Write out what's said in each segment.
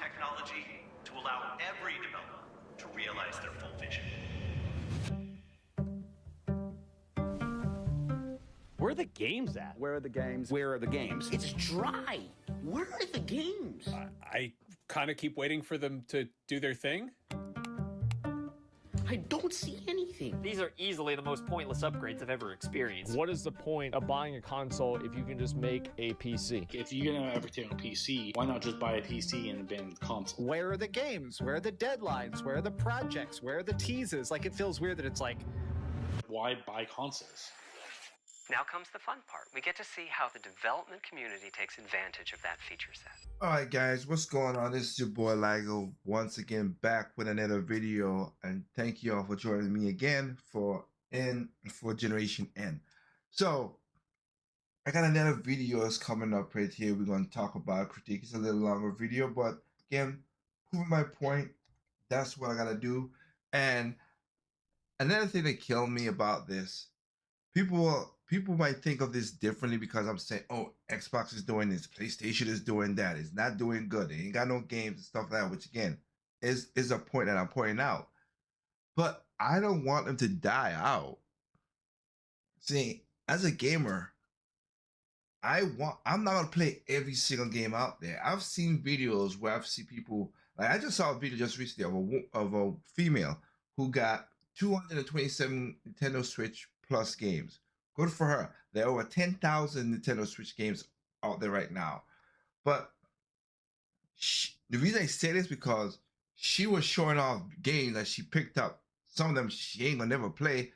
technology to allow every developer to realize their full vision. Where are the games at? Where are the games? Where are the games? It's dry. Where are the games? I kind of keep waiting for them to do their thing. I don't see anything. These are easily the most pointless upgrades I've ever experienced. What is the point of buying a console if you can just make a PC? If you're gonna have everything on PC, why not just buy a PC and abandon the console? Where are the games? Where are the deadlines? Where are the projects? Where are the teases? Like, it feels weird that it's like, Why buy consoles? Now comes the fun part. We get to see how the development community takes advantage of that feature set. Alright guys, what's going on? This is your boy Lago once again back with another video, and thank you all for joining me again for Generation N. So I got another video that's coming up right here. We're going to talk about critique. It's a little longer video, but again, proving my point, that's what I gotta do. And another thing that killed me about this, people might think of this differently because I'm saying, oh, Xbox is doing this, PlayStation is doing that, it's not doing good, they ain't got no games and stuff like that, which again is a point that I'm pointing out. But I don't want them to die out. See, as a gamer, I'm not gonna play every single game out there. I've seen videos where I've seen people, like I just saw a video just recently of a female who got 227 Nintendo Switch Plus games. Good for her. There are over 10,000 Nintendo Switch games out there right now. But the reason I say this is because she was showing off games that she picked up. Some of them she ain't gonna never play,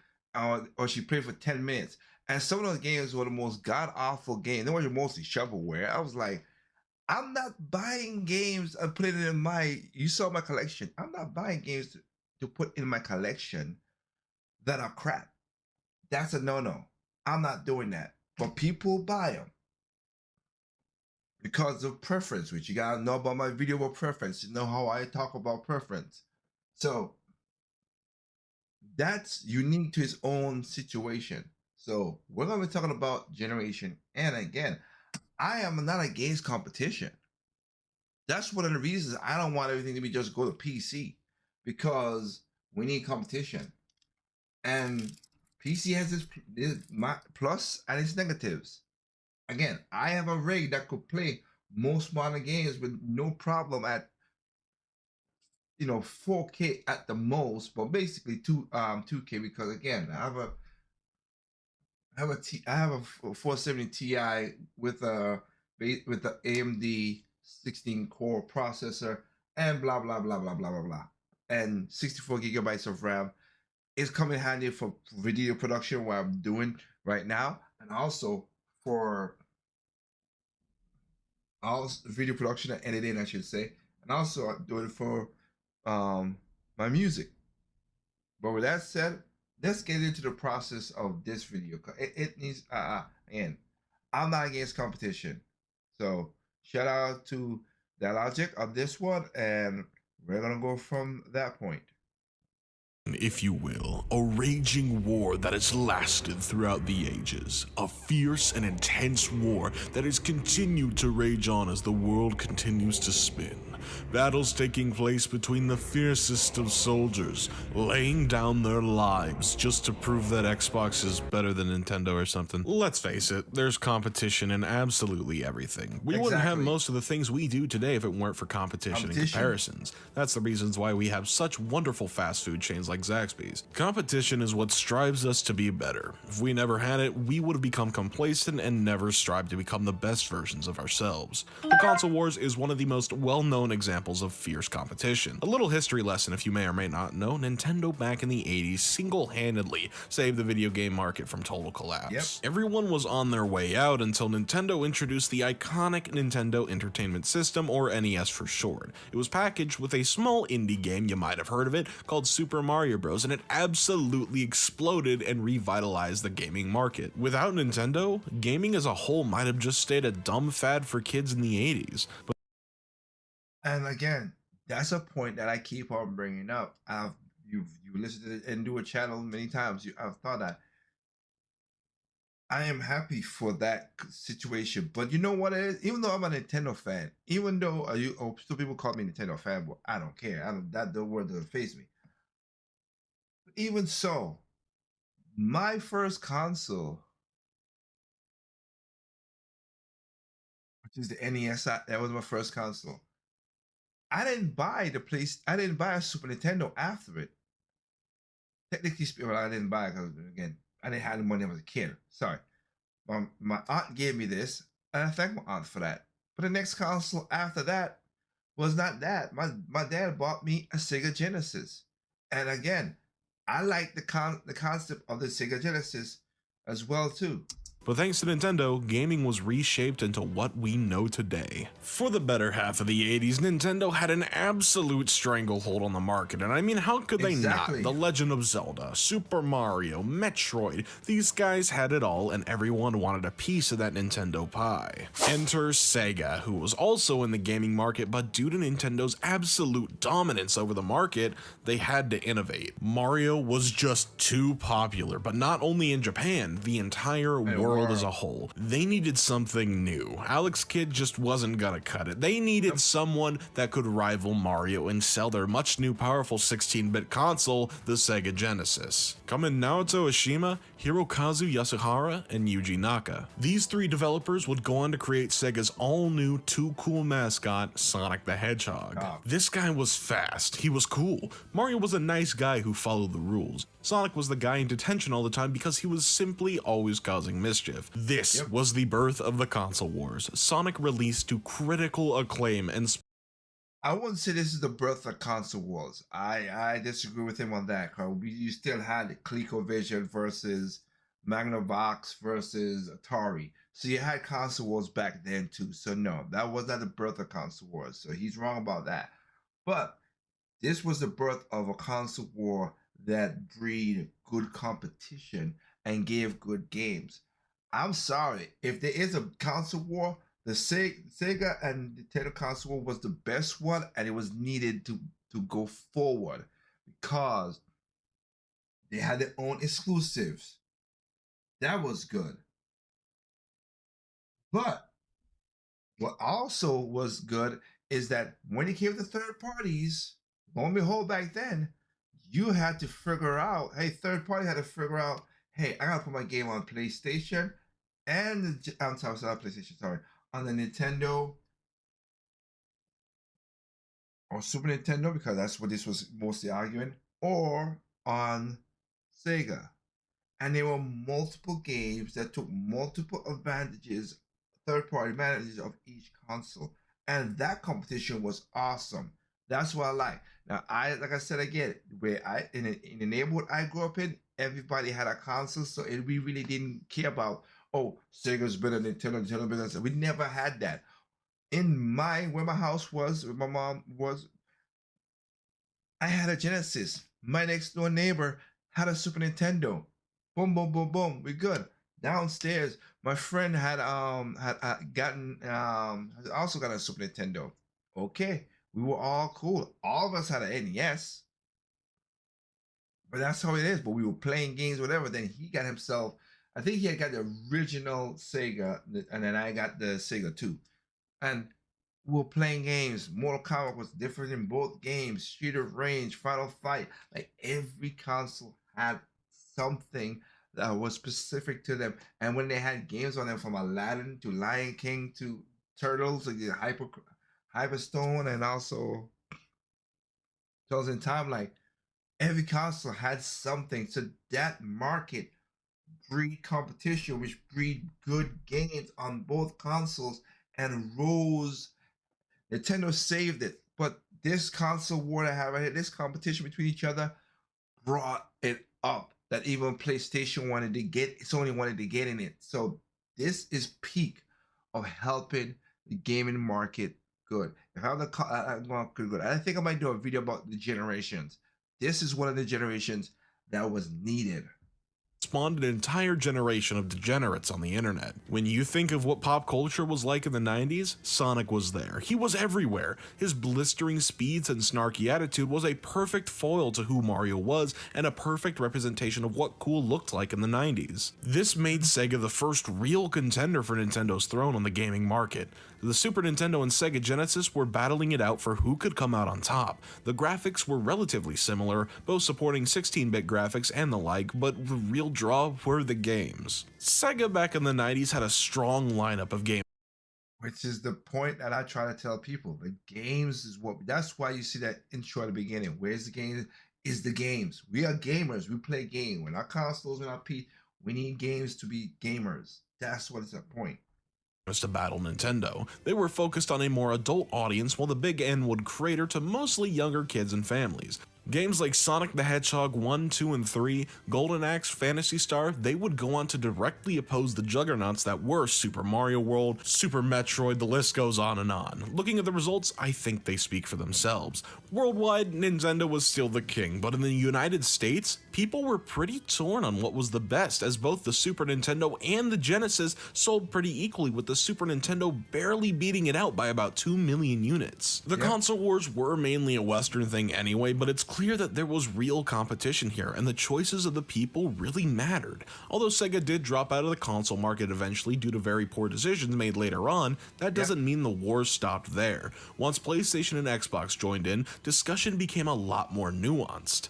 or she played for 10 minutes. And some of those games were the most god-awful games. They were mostly shovelware. I was like, I'm not buying games and putting it in you saw my collection. I'm not buying games to put in my collection that are crap. That's a no-no. I'm not doing that. But people buy them because of preference, which you gotta know about my video about preference. You know how I talk about preference. So that's unique to its own situation. So we're gonna be talking about Generation N. Again, I am not against competition. That's one of the reasons I don't want everything to be just go to PC, because we need competition. And PC has its plus and its negatives. Again, I have a rig that could play most modern games with no problem at 4K at the most, but basically 2K, because again, I have a 470 Ti with the AMD 16 core processor and blah blah blah blah blah blah blah, and 64 gigabytes of RAM. Is coming handy for video production, what I'm doing right now, and also for video production and editing, I should say, and also I do it for my music. But with that said, let's get into the process of this video. It needs again, I'm not against competition, so shout out to the logic of this one, and we're gonna go from that point. If you will, a raging war that has lasted throughout the ages, a fierce and intense war that has continued to rage on as the world continues to spin. Battles taking place between the fiercest of soldiers, laying down their lives just to prove that Xbox is better than Nintendo or something. Let's face it, there's competition in absolutely everything. We wouldn't have most of the things we do today if it weren't for competition and comparisons. That's the reasons why we have such wonderful fast food chains like Zaxby's. Competition is what strives us to be better. If we never had it, we would have become complacent and never strived to become the best versions of ourselves. The console wars is one of the most well-known examples of fierce competition. A little history lesson if you may or may not know, Nintendo back in the 80s single-handedly saved the video game market from total collapse. Yep. Everyone was on their way out until Nintendo introduced the iconic Nintendo Entertainment System, or NES for short. It was packaged with a small indie game, you might have heard of it, called Super Mario Bros, and it absolutely exploded and revitalized the gaming market. Without Nintendo, gaming as a whole might have just stayed a dumb fad for kids in the 80s. And again, that's a point that I keep on bringing up. You listened to it and do a channel many times. I've thought that I am happy for that situation. But you know what it is? Even though I'm a Nintendo fan, even though still people call me Nintendo fanboy, I don't care. I don't that the word doesn't faze me. But even so, my first console, which is the NES, that was my first console. I didn't buy I didn't buy a Super Nintendo after it. Technically speaking, well, I didn't buy it because again, I didn't have the money when I was a kid. Sorry. My aunt gave me this, and I thank my aunt for that. But the next console after that was not that. My dad bought me a Sega Genesis. And again, I like the concept of the Sega Genesis as well too. But thanks to Nintendo, gaming was reshaped into what we know today. For the better half of the 80s, Nintendo had an absolute stranglehold on the market, and I mean, how could they not? The Legend of Zelda, Super Mario, Metroid, these guys had it all, and everyone wanted a piece of that Nintendo pie. Enter Sega, who was also in the gaming market, but due to Nintendo's absolute dominance over the market, they had to innovate. Mario was just too popular, but not only in Japan, the entire world as a whole. They needed something new. Alex Kidd just wasn't gonna cut it. They needed someone that could rival Mario and sell their much new powerful 16-bit console, the Sega Genesis. Come in Naoto Oshima, Hirokazu Yasuhara, and Yuji Naka. These three developers would go on to create Sega's all-new Too Cool mascot, Sonic the Hedgehog. This guy was fast, he was cool. Mario was a nice guy who followed the rules. Sonic was the guy in detention all the time because he was simply always causing mischief. This was the birth of the console wars. Sonic released to critical acclaim and I wouldn't say this is the birth of console wars. I disagree with him on that. You still had ColecoVision versus Magnavox versus Atari. So you had console wars back then too. So no, that was not the birth of console wars. So he's wrong about that. But this was the birth of a console war that breed good competition and gave good games. I'm sorry, if there is a console war, the Sega and Nintendo console war was the best one, and it was needed to go forward because they had their own exclusives. That was good. But what also was good is that when it came to third parties, lo and behold, back then, you had to figure out, hey, third party had to figure out, hey, I gotta put my game on PlayStation and I'm sorry, not PlayStation, sorry, on the Nintendo or Super Nintendo, because that's what this was mostly arguing, or on Sega. And there were multiple games that took multiple advantages, third-party advantages of each console. And that competition was awesome. That's what I like. Now, like I said again, where in the neighborhood I grew up in, everybody had a console, so we really didn't care about, oh, Sega's better than Nintendo, Nintendo better than. We never had that. In where my house was, where my mom was, I had a Genesis. My next door neighbor had a Super Nintendo. Boom, boom, boom, boom. We're good. Downstairs, my friend had also got a Super Nintendo. Okay. We were all cool. All of us had an NES. But that's how it is. But we were playing games, whatever. Then he got himself, I think he had got the original Sega, and then I got the Sega too. And we were playing games. Mortal Kombat was different in both games. Street of Rage, Final Fight. Like every console had something that was specific to them. And when they had games on them, from Aladdin to Lion King to Turtles, like Hyperstone, and also Turtles in Time, like every console had something. So that market breed competition, which breed good games on both consoles, and rose. Nintendo saved it, but this console war that I have right here, this competition between each other, brought it up. That even PlayStation wanted to get, Sony wanted to get in it. So this is peak of helping the gaming market good. If I'm good, I think I might do a video about the generations. This is one of the generations that was needed. spawned an entire generation of degenerates on the internet. When you think of what pop culture was like in the 90s, Sonic was there. He was everywhere. His blistering speeds and snarky attitude was a perfect foil to who Mario was and a perfect representation of what cool looked like in the 90s. This made Sega the first real contender for Nintendo's throne on the gaming market. The Super Nintendo and Sega Genesis were battling it out for who could come out on top. The graphics were relatively similar, both supporting 16-bit graphics and the like, but the real draw were the games. Sega back in the 90s had a strong lineup of games. Which is the point that I try to tell people. The games is what, that's why you see that intro at the beginning. Where's the game? Is the games. We are gamers. We play games. We're not consoles, we're not P. We need games to be gamers. That's what is the point. To battle Nintendo. They were focused on a more adult audience, while the Big N would cater to mostly younger kids and families. Games like Sonic the Hedgehog 1, 2, and 3, Golden Axe, Phantasy Star, they would go on to directly oppose the juggernauts that were Super Mario World, Super Metroid, the list goes on and on. Looking at the results, I think they speak for themselves. Worldwide, Nintendo was still the king, but in the United States, people were pretty torn on what was the best, as both the Super Nintendo and the Genesis sold pretty equally, with the Super Nintendo barely beating it out by about 2 million units. The console wars were mainly a Western thing anyway, but it's clear that there was real competition here, and the choices of the people really mattered. Although Sega did drop out of the console market eventually due to very poor decisions made later on, that doesn't mean the wars stopped there. Once PlayStation and Xbox joined in, discussion became a lot more nuanced.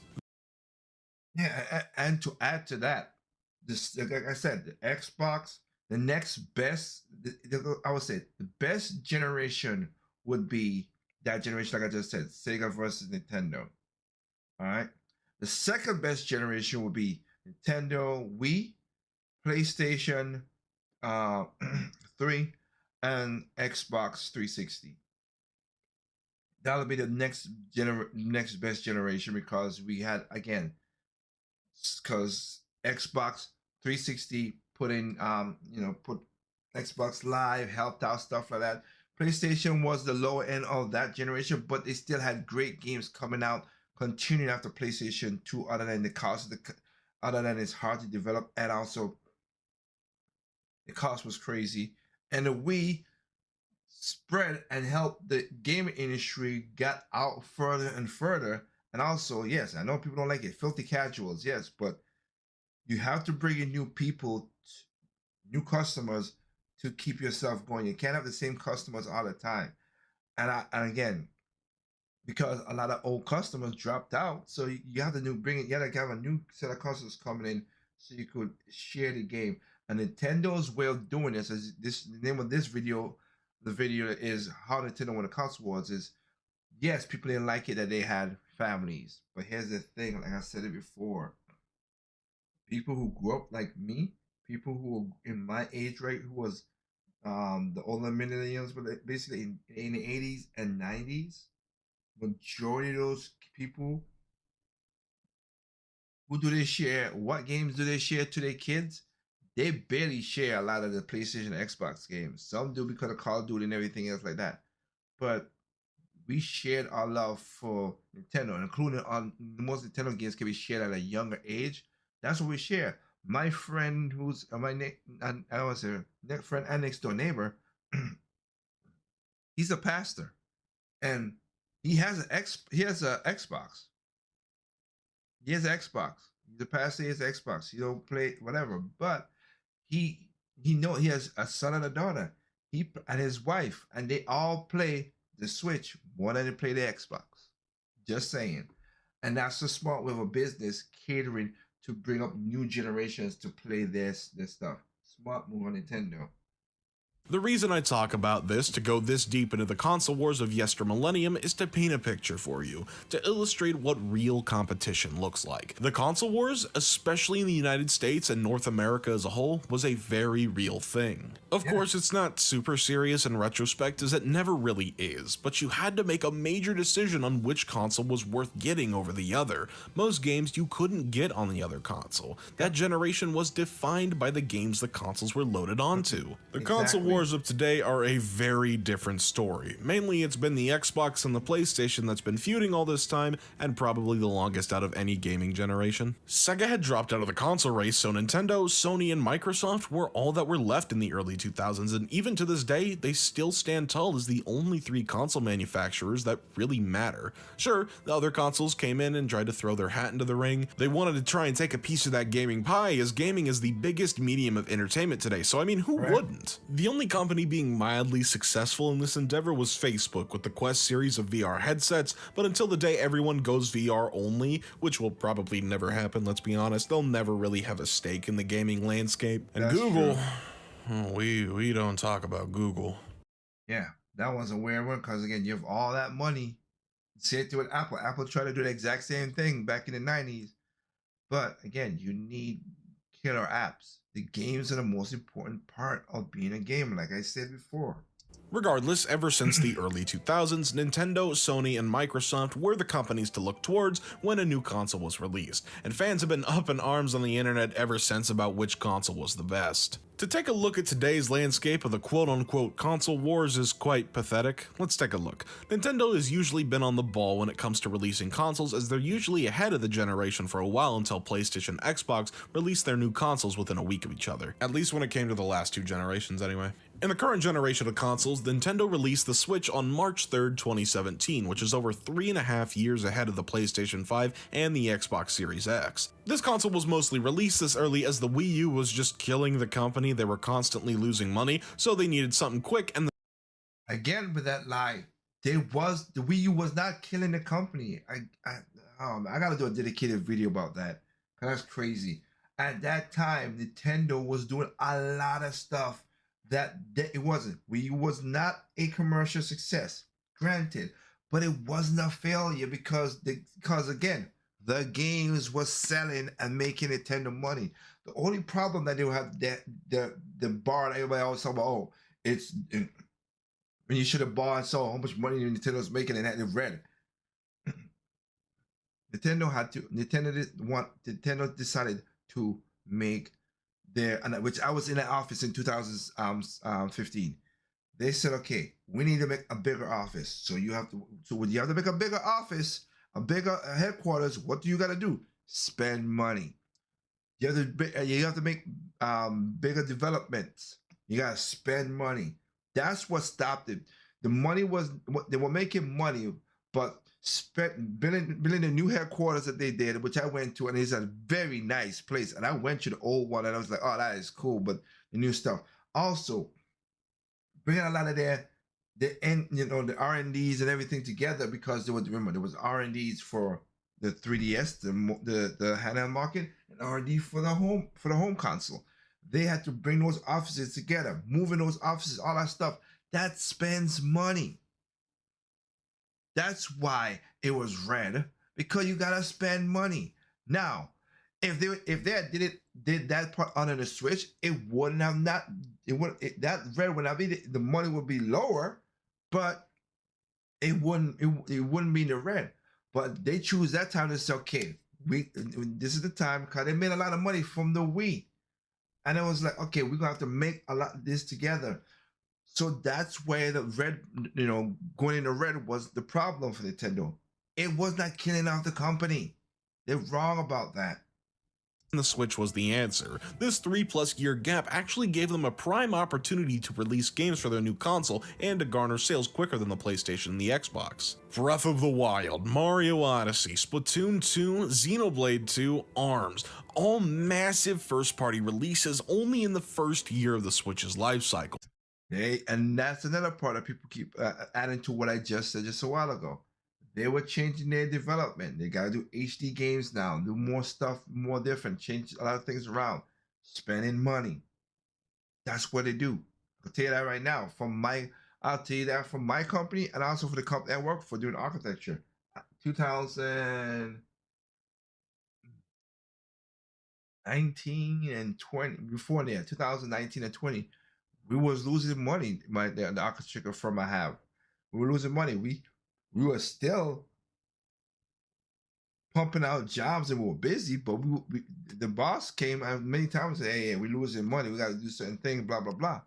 Yeah, and to add to that, this, like I said, the Xbox, the next best, I would say the best generation would be that generation, like I just said, Sega versus Nintendo. All right. The second best generation would be Nintendo Wii, PlayStation 3, and Xbox 360. That'll be the next best generation, because we had, again, because Xbox 360 put in put Xbox Live, helped out, stuff like that. PlayStation was the lower end of that generation, but they still had great games coming out, continuing after PlayStation 2, other than the cost, other than it's hard to develop, and also the cost was crazy. And the Wii spread and helped the gaming industry get out further and further. And also, yes, I know people don't like it, filthy casuals, yes, but you have to bring in new people, new customers to keep yourself going. You can't have the same customers all the time. And again, because a lot of old customers dropped out, so you have to you have to have a new set of customers coming in so you could share the game. And Nintendo's way of doing this is the name of this video. The video is how Nintendo won the console wars. Is yes, people didn't like it that they had families, but here's the thing. Like I said it before, people who grew up like me, people who were in my age rate, who was the older millennials, but basically in the 80s and 90s. Majority of those people, who do they share? What games do they share to their kids? They barely share a lot of the PlayStation and Xbox games. Some do because of Call of Duty and everything else like that. But we shared our love for Nintendo, including on most Nintendo games can be shared at a younger age. That's what we share. My friend, who's friend and next door neighbor, he's a pastor, and he has an Xbox. He has an Xbox. He's a pastor. He has an Xbox. He don't play whatever, but he has a son and a daughter. He and his wife, and they all play the Switch more than they play the Xbox. Just saying, and that's the smart way of a business catering to bring up new generations to play this stuff. Smart move on Nintendo. The reason I talk about this, to go this deep into the console wars of yestermillennium, is to paint a picture for you, to illustrate what real competition looks like. The console wars, especially in the United States and North America as a whole, was a very real thing. Of course, it's not super serious in retrospect, as it never really is, but you had to make a major decision on which console was worth getting over the other. Most games you couldn't get on the other console. That generation was defined by the games the consoles were loaded onto. The console wars wars of today are a very different story. Mainly it's been the Xbox and the PlayStation that's been feuding all this time, and probably the longest out of any gaming generation. Sega had dropped out of the console race, so Nintendo, Sony, and Microsoft were all that were left in the early 2000s, and even to this day, they still stand tall as the only three console manufacturers that really matter. Sure, the other consoles came in and tried to throw their hat into the ring. They wanted to try and take a piece of that gaming pie, as gaming is the biggest medium of entertainment today, so I mean, who wouldn't? The only company being mildly successful in this endeavor was Facebook with the Quest series of VR headsets, but until the day everyone goes VR only, which will probably never happen, let's be honest, they'll never really have a stake in the gaming landscape. And That's Google, true. we don't talk about Google. Yeah, that was a weird one because again, you have all that money. Say it to an Apple. Apple tried to do the exact same thing back in the 90s. But again, you need killer apps. The games are the most important part of being a gamer, like I said before. Regardless, ever since the early 2000s, Nintendo, Sony, and Microsoft were the companies to look towards when a new console was released, and fans have been up in arms on the internet ever since about which console was the best. To take a look at today's landscape of the quote-unquote console wars is quite pathetic. Let's take a look. Nintendo has usually been on the ball when it comes to releasing consoles, as they're usually ahead of the generation for a while until PlayStation and Xbox released their new consoles within a week of each other. At least when it came to the last two generations anyway. In the current generation of consoles, Nintendo released the Switch on March 3rd, 2017, which is over 3.5 years ahead of the PlayStation 5 and the Xbox Series X. This console was mostly released this early as the Wii U was just killing the company. They were constantly losing money, so they needed something quick, and Again, with that lie, the Wii U was not killing the company. I gotta do a dedicated video about that. That's crazy. At that time, Nintendo was doing a lot of stuff that it wasn't. Wii U was not a commercial success, granted, but it wasn't a failure because again, the games was selling and making Nintendo money. The only problem that they would have the bar that everybody always talk about, oh, it's when you should have bought and saw how much money Nintendo's making and had it read. Nintendo decided to make which I was in the office in 2015. They said, okay, we need to make a bigger office. So when you have to make a bigger office, a bigger headquarters, what do you got to do? Spend money. You have to make bigger developments. You got to spend money. That's what stopped it. The money was, they were making money, but building the new headquarters that they did, which I went to, and it's a very nice place. And I went to the old one, and I was like, oh, that is cool. But the new stuff, also bringing a lot of the R&Ds and everything together, because there was R&Ds for the 3DS, the handheld market, and R&D for the home console. They had to bring those offices together, moving those offices, all that stuff. That spends money. That's why it was red, because you gotta spend money. Now, if they did that part under the Switch, it wouldn't have that red would not be the money would be lower, but it wouldn't be the red. But they choose that time to say, okay, this is the time, because they made a lot of money from the Wii, and it was like, okay, we're gonna have to make a lot of this together. So that's where the red, going into red was the problem for Nintendo. It was not killing off the company. They're wrong about that. the Switch was the answer. This 3+ year gap actually gave them a prime opportunity to release games for their new console and to garner sales quicker than the PlayStation and the Xbox. Breath of the Wild, Mario Odyssey, Splatoon 2, Xenoblade 2, ARMS, all massive first-party releases only in the first year of the Switch's life cycle. Hey, and that's another part that people keep adding to what I just said just a while ago. They were changing their development. They got to do HD games now, do more stuff, more different, change a lot of things around, spending money. That's what they do. I'll tell you that right now. I'll tell you that from my company and also for the company I work for doing architecture. 2019 and 20, before that, 2019 and 20, we was losing money. The architecture firm I have, we were losing money. We were still pumping out jobs and we were busy, but the boss came many times and said, hey, we're losing money. We got to do certain things, blah, blah, blah.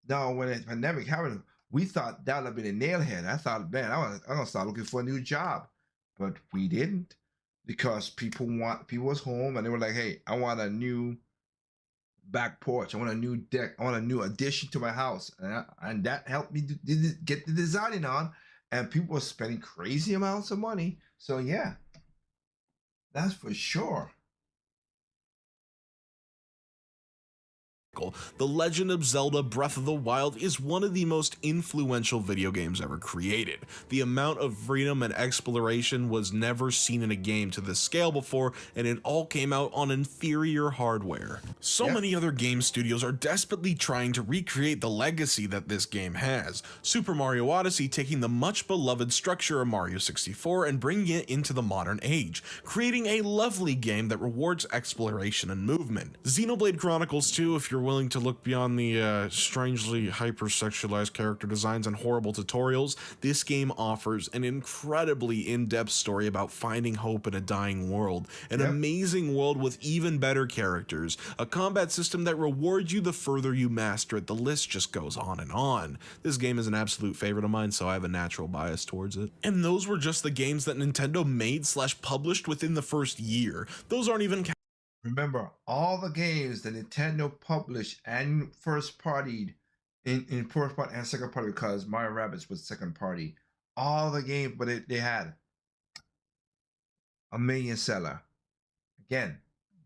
Now, when the pandemic happened, we thought that would have been a nailhead. I thought, man, I'm gonna start looking for a new job, but we didn't, because people was home and they were like, hey, I want a new back porch, I want a new deck, I want a new addition to my house, and that helped me get the designing on, and people were spending crazy amounts of money. So yeah, that's for sure. The Legend of Zelda Breath of the Wild is one of the most influential video games ever created. The amount of freedom and exploration was never seen in a game to this scale before, and it all came out on inferior hardware. So many other game studios are desperately trying to recreate the legacy that this game has. Super Mario Odyssey taking the much beloved structure of Mario 64 and bringing it into the modern age, creating a lovely game that rewards exploration and movement. Xenoblade Chronicles 2, if you're willing to look beyond the strangely hypersexualized character designs and horrible tutorials, this game offers an incredibly in-depth story about finding hope in a dying world, an amazing world with even better characters, a combat system that rewards you the further you master it. The list just goes on and on. This game is an absolute favorite of mine, so I have a natural bias towards it. And those were just the games that Nintendo made/published within the first year. Those aren't even Remember, all the games that Nintendo published and first partied in first part and second party, because Mario Rabbids was second party. All the games, but they had a million seller. Again,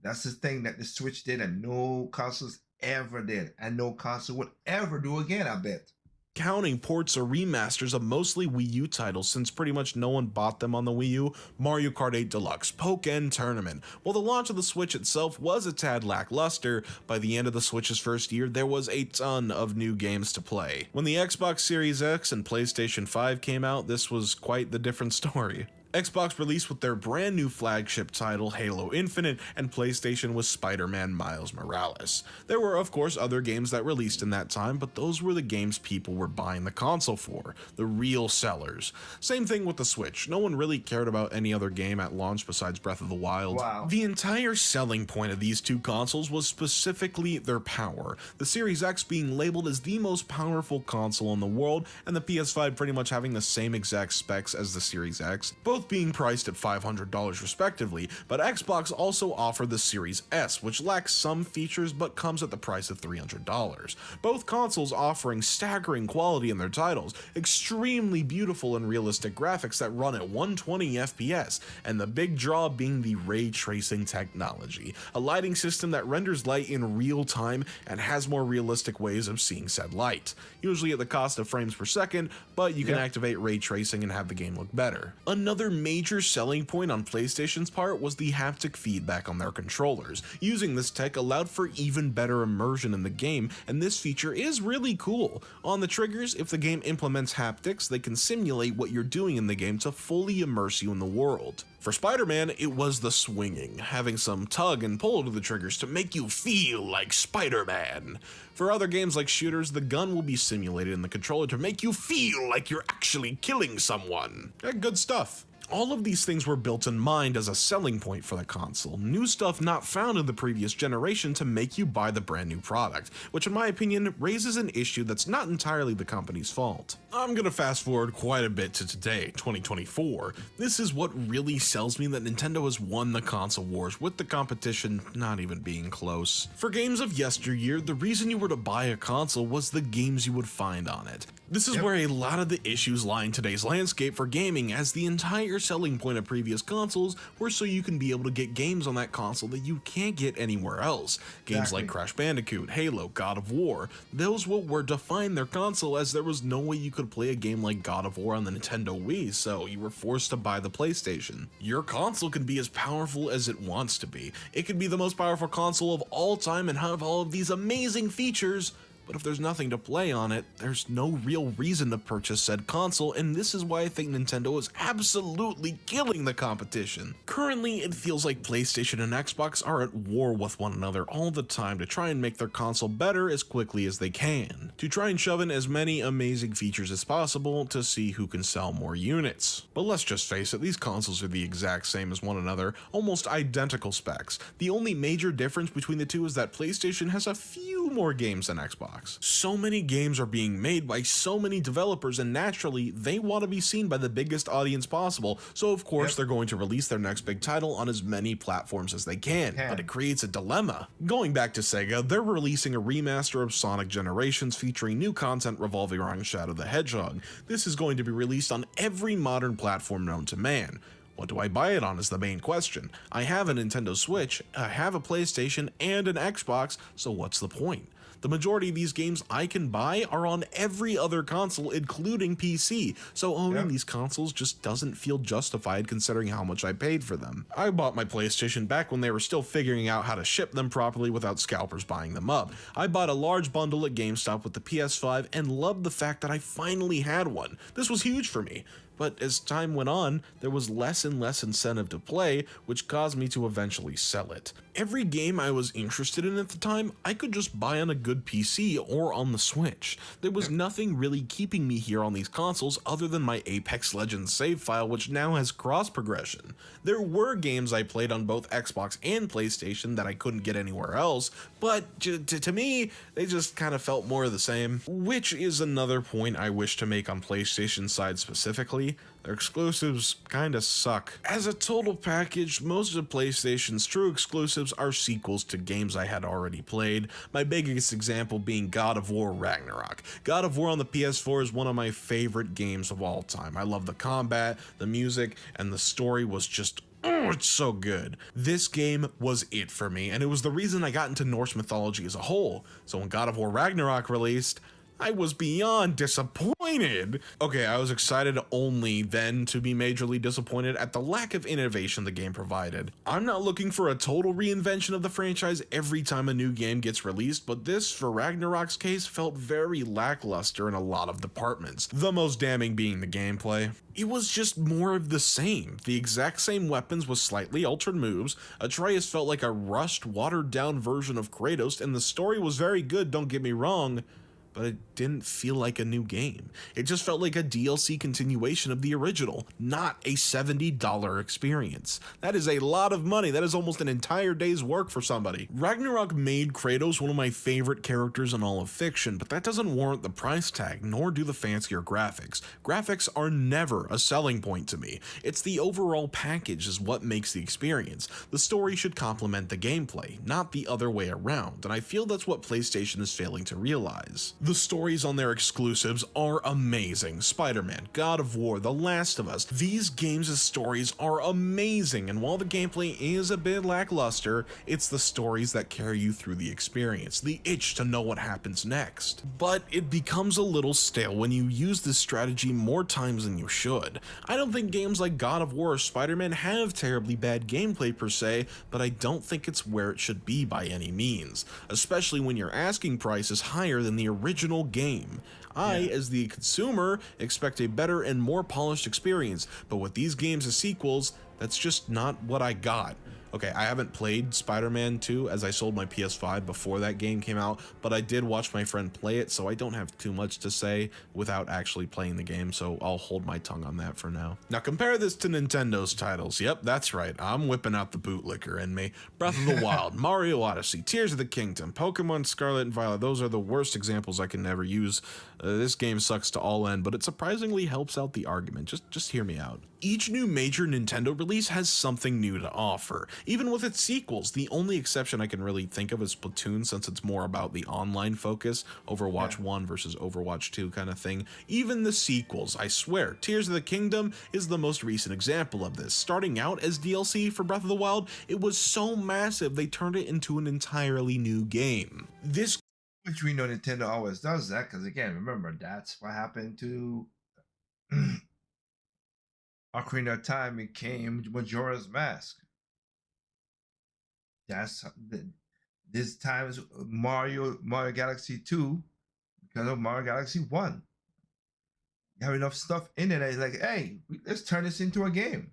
that's the thing that the Switch did and no consoles ever did, and no console would ever do again, I bet. Counting ports or remasters of mostly Wii U titles, since pretty much no one bought them on the Wii U: Mario Kart 8 Deluxe, Pokken Tournament. While the launch of the Switch itself was a tad lackluster, by the end of the Switch's first year, there was a ton of new games to play. When the Xbox Series X and PlayStation 5 came out, this was quite the different story. Xbox released with their brand new flagship title Halo Infinite, and PlayStation with Spider-Man Miles Morales. There were of course other games that released in that time, but those were the games people were buying the console for, the real sellers. Same thing with the Switch, no one really cared about any other game at launch besides Breath of the Wild. Wow. The entire selling point of these two consoles was specifically their power, the Series X being labeled as the most powerful console in the world, and the PS5 pretty much having the same exact specs as the Series X, both being priced at $500 respectively, but Xbox also offered the Series S, which lacks some features but comes at the price of $300. Both consoles offering staggering quality in their titles, extremely beautiful and realistic graphics that run at 120 FPS, and the big draw being the ray tracing technology, a lighting system that renders light in real time and has more realistic ways of seeing said light, usually at the cost of frames per second, but you can activate ray tracing and have the game look better. Another major selling point on PlayStation's part was the haptic feedback on their controllers. Using this tech allowed for even better immersion in the game, and this feature is really cool. On the triggers, if the game implements haptics, they can simulate what you're doing in the game to fully immerse you in the world. For Spider-Man, it was the swinging, having some tug and pull to the triggers to make you feel like Spider-Man. For other games like shooters, the gun will be simulated in the controller to make you feel like you're actually killing someone. Good stuff. All of these things were built in mind as a selling point for the console, new stuff not found in the previous generation to make you buy the brand new product, which in my opinion raises an issue that's not entirely the company's fault. I'm gonna fast forward quite a bit to today, 2024. This is what really sells me that Nintendo has won the console wars, with the competition not even being close. For games of yesteryear, the reason you were to buy a console was the games you would find on it. This is where a lot of the issues lie in today's landscape for gaming, as the entire selling point of previous consoles were so you can be able to get games on that console that you can't get anywhere else. Games like Crash Bandicoot, Halo, God of War, those what were defined their console, as there was no way you could play a game like God of War on the Nintendo Wii, so you were forced to buy the PlayStation. Your console can be as powerful as it wants to be. It could be the most powerful console of all time and have all of these amazing features, but if there's nothing to play on it, there's no real reason to purchase said console, and this is why I think Nintendo is absolutely killing the competition. Currently, it feels like PlayStation and Xbox are at war with one another all the time to try and make their console better as quickly as they can, to try and shove in as many amazing features as possible to see who can sell more units. But let's just face it, these consoles are the exact same as one another, almost identical specs. The only major difference between the two is that PlayStation has a few 2 more games than Xbox. So many games are being made by so many developers, and naturally, they want to be seen by the biggest audience possible, so of course they're going to release their next big title on as many platforms as they can, but it creates a dilemma. Going back to Sega, they're releasing a remaster of Sonic Generations featuring new content revolving around Shadow the Hedgehog. This is going to be released on every modern platform known to man. What do I buy it on is the main question. I have a Nintendo Switch, I have a PlayStation, and an Xbox, so what's the point? The majority of these games I can buy are on every other console, including PC, so owning these consoles just doesn't feel justified considering how much I paid for them. I bought my PlayStation back when they were still figuring out how to ship them properly without scalpers buying them up. I bought a large bundle at GameStop with the PS5 and loved the fact that I finally had one. This was huge for me. But as time went on, there was less and less incentive to play, which caused me to eventually sell it. Every game I was interested in at the time, I could just buy on a good PC or on the Switch. There was nothing really keeping me here on these consoles other than my Apex Legends save file, which now has cross progression. There were games I played on both Xbox and PlayStation that I couldn't get anywhere else, but to me, they just kind of felt more of the same. Which is another point I wish to make on PlayStation's side specifically. Their exclusives kinda suck. As a total package, most of PlayStation's true exclusives are sequels to games I had already played, my biggest example being God of War Ragnarok. God of War on the PS4 is one of my favorite games of all time. I love the combat, the music, and the story was just it's so good. This game was it for me, and it was the reason I got into Norse mythology as a whole. So when God of War Ragnarok released, I was beyond disappointed. Okay, I was excited only then to be majorly disappointed at the lack of innovation the game provided. I'm not looking for a total reinvention of the franchise every time a new game gets released, but this, for Ragnarok's case, felt very lackluster in a lot of departments, the most damning being the gameplay. It was just more of the same. The exact same weapons with slightly altered moves, Atreus felt like a rushed, watered-down version of Kratos, and the story was very good, don't get me wrong, but it didn't feel like a new game. It just felt like a DLC continuation of the original, not a $70 experience. That is a lot of money. That is almost an entire day's work for somebody. Ragnarok made Kratos one of my favorite characters in all of fiction, but that doesn't warrant the price tag, nor do the fancier graphics. Graphics are never a selling point to me. It's the overall package is what makes the experience. The story should complement the gameplay, not the other way around, and I feel that's what PlayStation is failing to realize. The stories on their exclusives are amazing. Spider-Man, God of War, The Last of Us. These games' stories are amazing, and while the gameplay is a bit lackluster, it's the stories that carry you through the experience, the itch to know what happens next. But it becomes a little stale when you use this strategy more times than you should. I don't think games like God of War or Spider-Man have terribly bad gameplay per se, but I don't think it's where it should be by any means, especially when your asking price is higher than the original game. I, as the consumer, expect a better and more polished experience, but with these games as sequels, that's just not what I got. Okay, I haven't played Spider-Man 2 as I sold my PS5 before that game came out, but I did watch my friend play it, so I don't have too much to say without actually playing the game, so I'll hold my tongue on that for now. Now compare this to Nintendo's titles. Yep, that's right, I'm whipping out the bootlicker in me. Breath of the Wild, Mario Odyssey, Tears of the Kingdom, Pokemon Scarlet and Violet, those are the worst examples I can ever use. This game sucks to all end, but it surprisingly helps out the argument. Just hear me out. Each new major Nintendo release has something new to offer. Even with its sequels, the only exception I can really think of is Splatoon, since it's more about the online focus, Overwatch 1 versus Overwatch 2 kind of thing. Even the sequels, I swear, Tears of the Kingdom is the most recent example of this. Starting out as DLC for Breath of the Wild, it was so massive they turned it into an entirely new game. Which we know Nintendo always does that, because again, remember, that's what happened to Ocarina of Time. It came Majora's Mask. That's this time is Mario Galaxy 2 because of Mario Galaxy 1. You have enough stuff in it that it's like, hey, let's turn this into a game.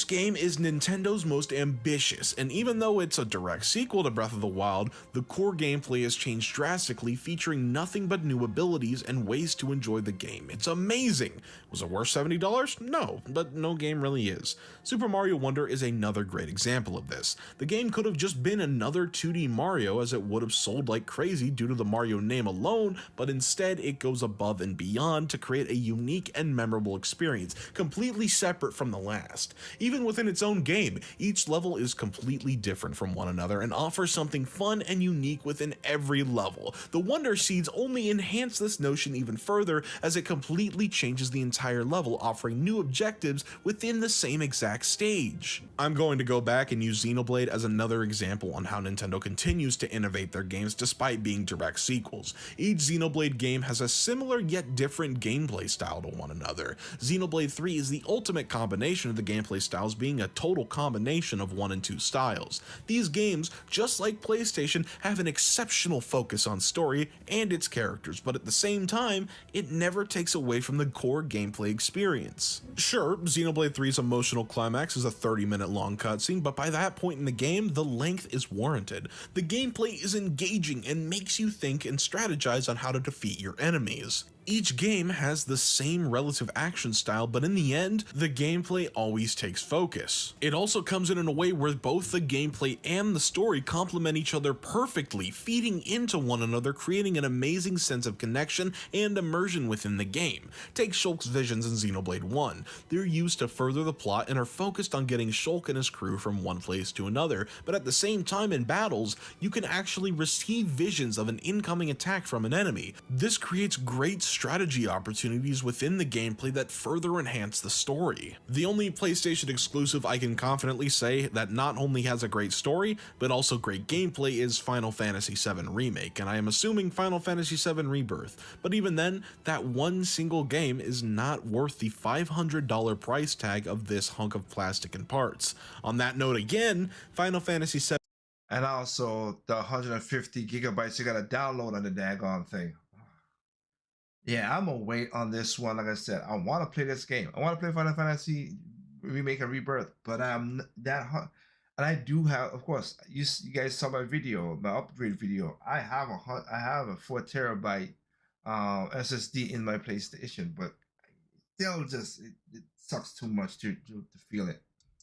This game is Nintendo's most ambitious, and even though it's a direct sequel to Breath of the Wild, the core gameplay has changed drastically, featuring nothing but new abilities and ways to enjoy the game. It's amazing. Was it worth $70? No, but no game really is. Super Mario Wonder is another great example of this. The game could have just been another 2D Mario, as it would have sold like crazy due to the Mario name alone, but instead it goes above and beyond to create a unique and memorable experience, completely separate from the last. Even within its own game, each level is completely different from one another and offers something fun and unique within every level. The Wonder Seeds only enhance this notion even further, as it completely changes the entire level, offering new objectives within the same exact stage. I'm going to go back and use Xenoblade as another example on how Nintendo continues to innovate their games despite being direct sequels. Each Xenoblade game has a similar yet different gameplay style to one another. Xenoblade 3 is the ultimate combination of the gameplay styles, being a total combination of 1 and 2 styles. These games, just like PlayStation, have an exceptional focus on story and its characters, but at the same time, it never takes away from the core gameplay experience. Sure, Xenoblade 3's emotional climax is a 30-minute long cutscene, but by that point in the game, the length is warranted. The gameplay is engaging and makes you think and strategize on how to defeat your enemies. Each game has the same relative action style, but in the end, the gameplay always takes focus. It also comes in a way where both the gameplay and the story complement each other perfectly, feeding into one another, creating an amazing sense of connection and immersion within the game. Take Shulk's visions in Xenoblade 1. They're used to further the plot and are focused on getting Shulk and his crew from one place to another, but at the same time in battles, you can actually receive visions of an incoming attack from an enemy. This creates great strategy opportunities within the gameplay that further enhance the story. The only PlayStation exclusive I can confidently say that not only has a great story, but also great gameplay is Final Fantasy VII Remake, and I am assuming Final Fantasy VII Rebirth. But even then, that one single game is not worth the $500 price tag of this hunk of plastic and parts. On that note again, Final Fantasy VII, and also the 150 gigabytes you gotta download on the daggone thing. Yeah, I'm gonna wait on this one. Like I said, I want to play this game. I want to play Final Fantasy Remake and Rebirth, but I'm that hot. And I do have, of course, you guys saw my video, my upgrade video. I have a 4 terabyte SSD in my PlayStation, but still just it sucks too much to feel it.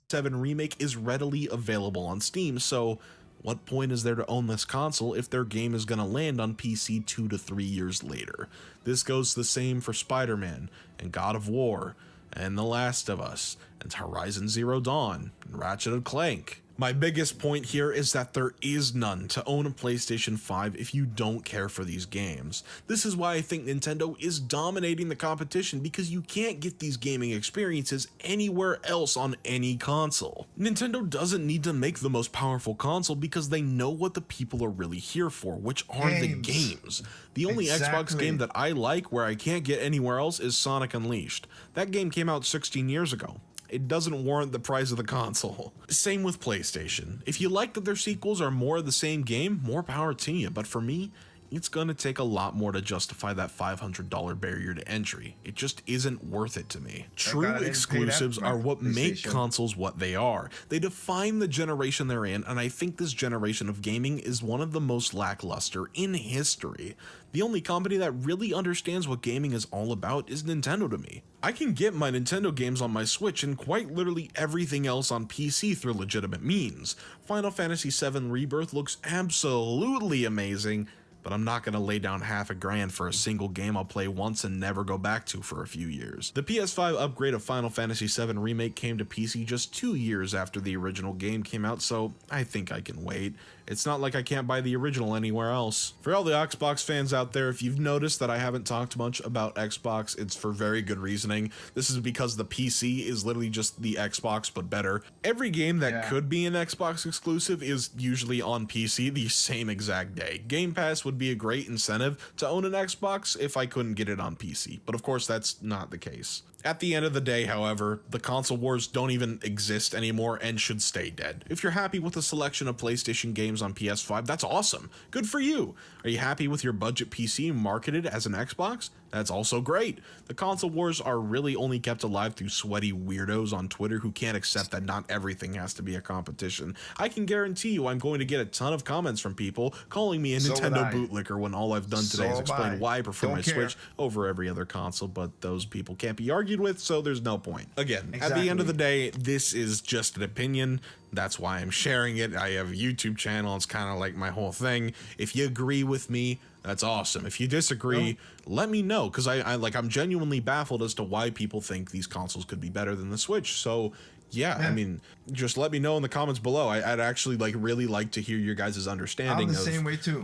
7 Remake is readily available on Steam, so what point is there to own this console if their game is going to land on PC 2 to 3 years later? This goes the same for Spider-Man, and God of War, and The Last of Us, and Horizon Zero Dawn, and Ratchet & Clank. My biggest point here is that there is none to own a PlayStation 5 if you don't care for these games. This is why I think Nintendo is dominating the competition, because you can't get these gaming experiences anywhere else on any console. Nintendo doesn't need to make the most powerful console because they know what the people are really here for, which are the games. The only Xbox game that I like where I can't get anywhere else is Sonic Unleashed. That game came out 16 years ago. It doesn't warrant the price of the console. Same with PlayStation. If you like that their sequels are more of the same game, more power to you, but for me, it's gonna take a lot more to justify that $500 barrier to entry. It just isn't worth it to me. True exclusives are what make consoles what they are. They define the generation they're in, and I think this generation of gaming is one of the most lackluster in history. The only company that really understands what gaming is all about is Nintendo to me. I can get my Nintendo games on my Switch and quite literally everything else on PC through legitimate means. Final Fantasy VII Rebirth looks absolutely amazing, but I'm not going to lay down $500 for a single game I'll play once and never go back to for a few years. The PS5 upgrade of Final Fantasy VII Remake came to PC just 2 years after the original game came out, so I think I can wait. It's not like I can't buy the original anywhere else. For all the Xbox fans out there, if you've noticed that I haven't talked much about Xbox, it's for very good reasoning. This is because the PC is literally just the Xbox, but better. Every game that could be an Xbox exclusive is usually on PC the same exact day. Game Pass would be a great incentive to own an Xbox if I couldn't get it on PC, but of course that's not the case. At the end of the day, however, the console wars don't even exist anymore and should stay dead. If you're happy with a selection of PlayStation games on PS5, that's awesome. Good for you. Are you happy with your budget PC marketed as an Xbox? That's also great. The console wars are really only kept alive through sweaty weirdos on Twitter who can't accept that not everything has to be a competition. I can guarantee you I'm going to get a ton of comments from people calling me a Nintendo bootlicker when all I've done today is explain why I prefer my Switch over every other console, but those people can't be argued with, so there's no point. Again, at the end of the day, this is just an opinion. That's why I'm sharing it. I have a YouTube channel. It's kind of like my whole thing. If you agree with me, that's awesome. If you disagree, let me know, because I'm genuinely baffled as to why people think these consoles could be better than the Switch. So yeah, I mean, just let me know in the comments below. I'd actually really like to hear your guys' understanding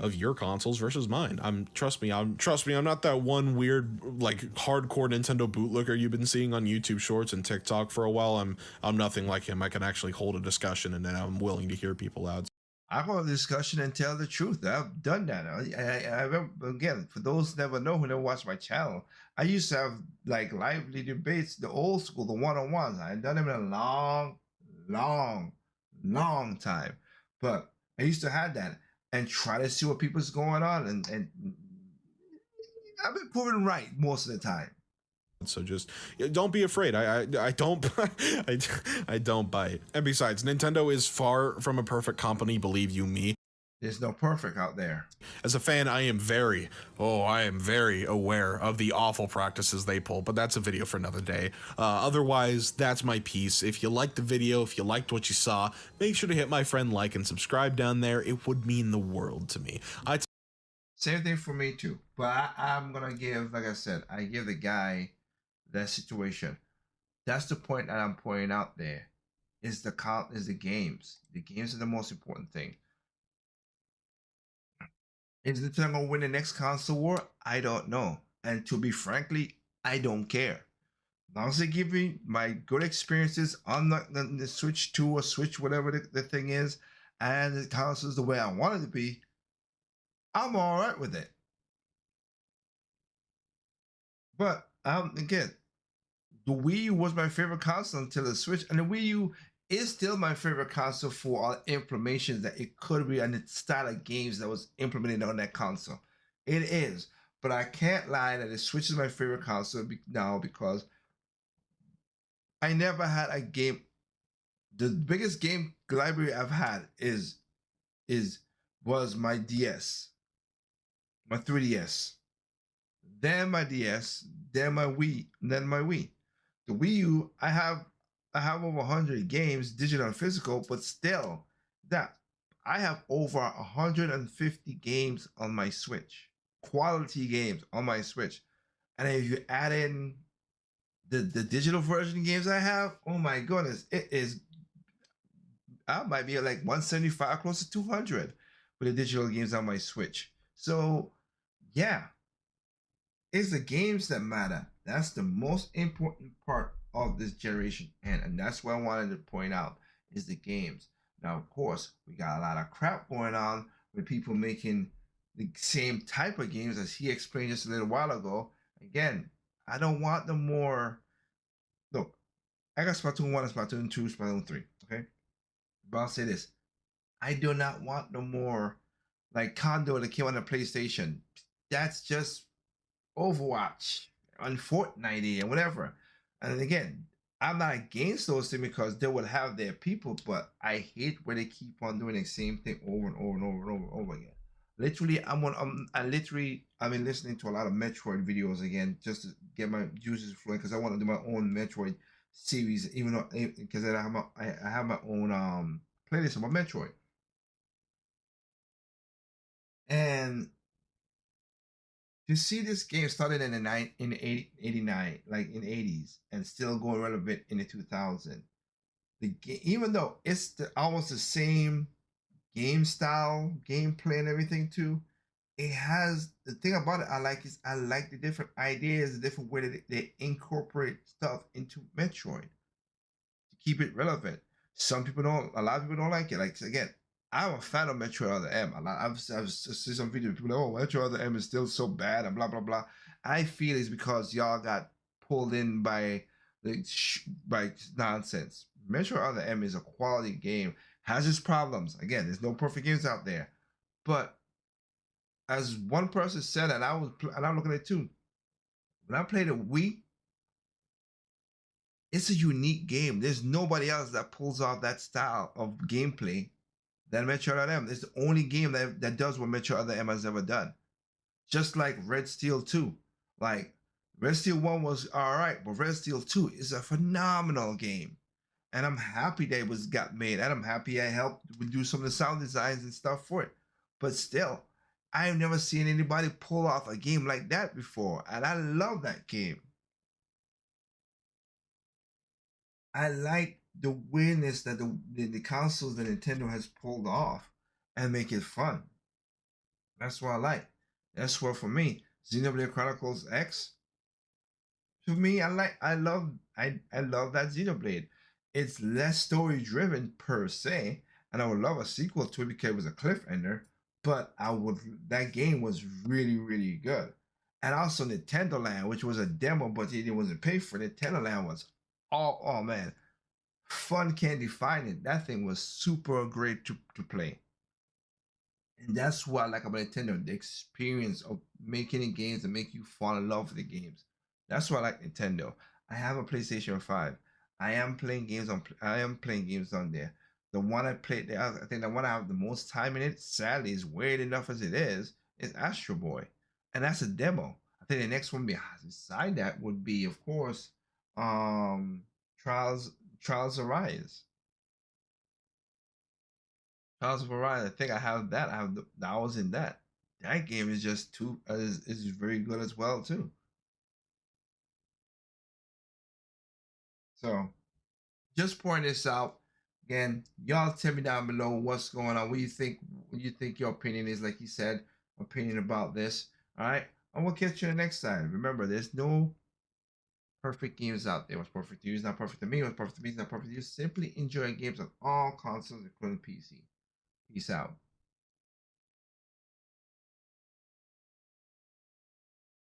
of your consoles versus mine. Trust me, I'm not that one weird hardcore Nintendo bootlicker you've been seeing on YouTube Shorts and TikTok for a while. I'm nothing like him. I can actually hold a discussion, and then I'm willing to hear people out. I hold a discussion and tell the truth. I've done that. I remember, again, for those who never know, who never watch my channel, I used to have lively debates, the old school, the one-on-ones. I had done them in a long time. But I used to have that and try to see what people's going on, and I've been proven right most of the time. So just don't be afraid. I don't I don't bite. And besides, Nintendo is far from a perfect company, believe you me. There's no perfect out there. As a fan, I am very aware of the awful practices they pull, but that's a video for another day. Otherwise, that's my piece. If you liked the video, if you liked what you saw, make sure to hit my friend like and subscribe down there. It would mean the world to me. Same thing for me too. But I'm gonna give, like I said, I give the guy that situation. That's the point that I'm pointing out there. Is the games. The games are the most important thing. Is Nintendo gonna win the next console war? I don't know. And to be frankly, I don't care. As long as they give me my good experiences on the Switch 2 or Switch, whatever the thing is, and the console is the way I want it to be, I'm all right with it. But again, the Wii U was my favorite console until the Switch, and the Wii U is still my favorite console for all implementations that it could be and the style of games that was implemented on that console. It is, but I can't lie that the Switch is my favorite console now because I never had a game. The biggest game library I've had was my DS, my 3DS, then my DS, then my Wii, then my Wii. The Wii U, I have over 100 games, digital and physical, but still, I have over 150 games on my Switch, quality games on my Switch, and if you add in the digital version games I have, oh my goodness, I might be at 175, close to 200 with the digital games on my Switch. So, yeah, it's the games that matter. That's the most important part of this generation, and that's what I wanted to point out is the games. Now, of course, we got a lot of crap going on with people making the same type of games as he explained just a little while ago. Again, I don't want no more. Look, I got Splatoon 1 and Splatoon 2, Splatoon 3, okay? But I'll say this. I do not want no more Condor that came on the PlayStation. That's just Overwatch and Fortnite and whatever. And again, I'm not against those things because they will have their people, but I hate when they keep on doing the same thing over and over and over and over again. Literally, I've been listening to a lot of Metroid videos again just to get my juices flowing because I want to do my own Metroid series, even though because I have my own playlist about Metroid. And to see this game started in the 89, in the 80s, and still going relevant in the 2000s, even though it's almost the same game style, gameplay, and everything too, it has the thing about it I like the different ideas, the different way that they incorporate stuff into Metroid to keep it relevant. A lot of people don't like it. Again, I'm a fan of Metroid Other M. I've seen some videos. People are like, Metroid Other M is still so bad and blah blah blah. I feel it's because y'all got pulled in by nonsense. Metroid Other M is a quality game. Has its problems. Again, there's no perfect games out there. But as one person said, and I'm looking at it too. When I played the Wii, it's a unique game. There's nobody else that pulls off that style of gameplay than Metroid Other M. It's the only game that does what Metroid Other M has ever done. Just like Red Steel 2. Like, Red Steel 1 was alright, but Red Steel 2 is a phenomenal game. And I'm happy that it got made. And I'm happy I helped do some of the sound designs and stuff for it. But still, I've never seen anybody pull off a game like that before. And I love that game. I like the weirdness that the consoles that Nintendo has pulled off and make it fun. That's what I like. That's what for me, Xenoblade Chronicles X. To me, I love that Xenoblade. It's less story driven per se, and I would love a sequel to it because it was a cliffhanger. But that game was really, really good. And also Nintendo Land, which was a demo, but it wasn't paid for. Nintendo Land was oh man, fun can't define it. That thing was super great to play. And that's what I like about Nintendo, the experience of making the games and make you fall in love with the games. That's why I like Nintendo. I have a PlayStation 5. I am playing games on there. The one I played there, I think the one I have the most time in it, sadly, is weird enough as it is Astro Boy. And that's a demo. I think the next one beside that would be, of course, Trials Arise. Trials of Arise. I think I have that. I was in that. That game is just is very good as well too. So, just point this out again. Y'all tell me down below what's going on. What you think? What you think your opinion is? Like you said, opinion about this. All right, and we'll catch you next time. Remember, there's no perfect games out there. What's perfect to you is not perfect to me. What's perfect to me is not perfect to you. Simply enjoy games on all consoles, including PC. Peace out.